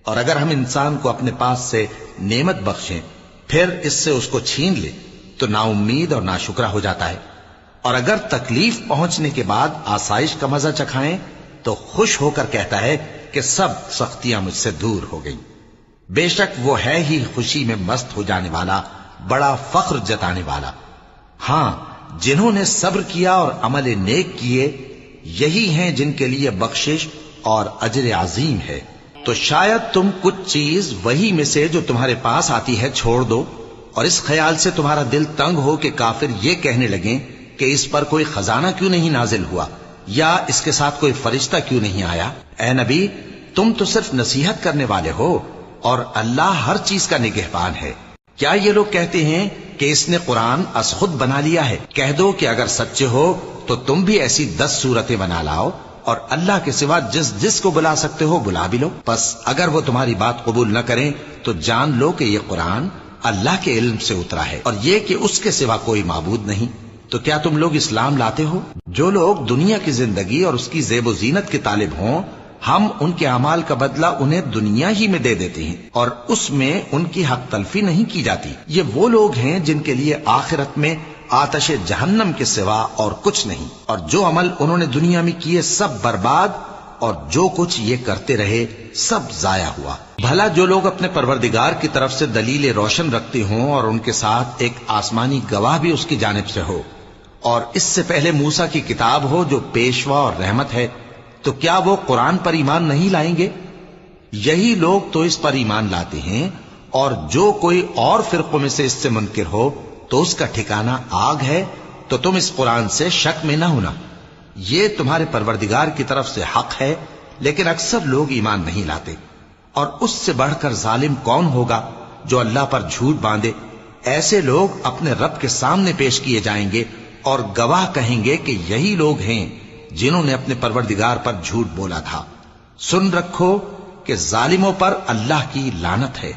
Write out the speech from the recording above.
اور اگر ہم انسان کو اپنے پاس سے نعمت بخشیں پھر اس سے اس کو چھین لے تو نا امید اور ناشکرا ہو جاتا ہے، اور اگر تکلیف پہنچنے کے بعد آسائش کا مزہ چکھائیں تو خوش ہو کر کہتا ہے کہ سب سختیاں مجھ سے دور ہو گئیں۔ بے شک وہ ہے ہی خوشی میں مست ہو جانے والا، بڑا فخر جتانے والا۔ ہاں، جنہوں نے صبر کیا اور عمل نیک کیے یہی ہیں جن کے لیے بخشش اور اجر عظیم ہے۔ تو شاید تم کچھ چیز وہی میں سے جو تمہارے پاس آتی ہے چھوڑ دو، اور اس خیال سے تمہارا دل تنگ ہو کہ کافر یہ کہنے لگیں کہ اس پر کوئی خزانہ کیوں نہیں نازل ہوا، یا اس کے ساتھ کوئی فرشتہ کیوں نہیں آیا۔ اے نبی، تم تو صرف نصیحت کرنے والے ہو، اور اللہ ہر چیز کا نگہبان ہے۔ کیا یہ لوگ کہتے ہیں کہ اس نے قرآن از خود بنا لیا ہے؟ کہہ دو کہ اگر سچے ہو تو تم بھی ایسی 10 صورتیں بنا لاؤ، اور اللہ کے سوا جس جس کو بلا سکتے ہو بلا بھی لو۔ پس اگر وہ تمہاری بات قبول نہ کریں تو جان لو کہ یہ قرآن اللہ کے علم سے اترا ہے، اور یہ کہ اس کے سوا کوئی معبود نہیں۔ تو کیا تم لوگ اسلام لاتے ہو؟ جو لوگ دنیا کی زندگی اور اس کی زیب و زینت کے طالب ہوں، ہم ان کے اعمال کا بدلہ انہیں دنیا ہی میں دے دیتے ہیں، اور اس میں ان کی حق تلفی نہیں کی جاتی۔ یہ وہ لوگ ہیں جن کے لیے آخرت میں آتش جہنم کے سوا اور کچھ نہیں، اور جو عمل انہوں نے دنیا میں کیے سب برباد، اور جو کچھ یہ کرتے رہے سب ضائع ہوا۔ بھلا جو لوگ اپنے پروردگار کی طرف سے دلیل روشن رکھتے ہوں اور ان کے ساتھ ایک آسمانی گواہ بھی اس کی جانب سے ہو، اور اس سے پہلے موسیٰ کی کتاب ہو جو پیشوا اور رحمت ہے، تو کیا وہ قرآن پر ایمان نہیں لائیں گے؟ یہی لوگ تو اس پر ایمان لاتے ہیں، اور جو کوئی اور فرقوں میں سے اس سے منکر ہو تو اس کا ٹھکانہ آگ ہے۔ تو تم اس قرآن سے شک میں نہ ہونا، یہ تمہارے پروردگار کی طرف سے حق ہے، لیکن اکثر لوگ ایمان نہیں لاتے۔ اور اس سے بڑھ کر ظالم کون ہوگا جو اللہ پر جھوٹ باندھے؟ ایسے لوگ اپنے رب کے سامنے پیش کیے جائیں گے اور گواہ کہیں گے کہ یہی لوگ ہیں جنہوں نے اپنے پروردگار پر جھوٹ بولا تھا۔ سن رکھو کہ ظالموں پر اللہ کی لعنت ہے۔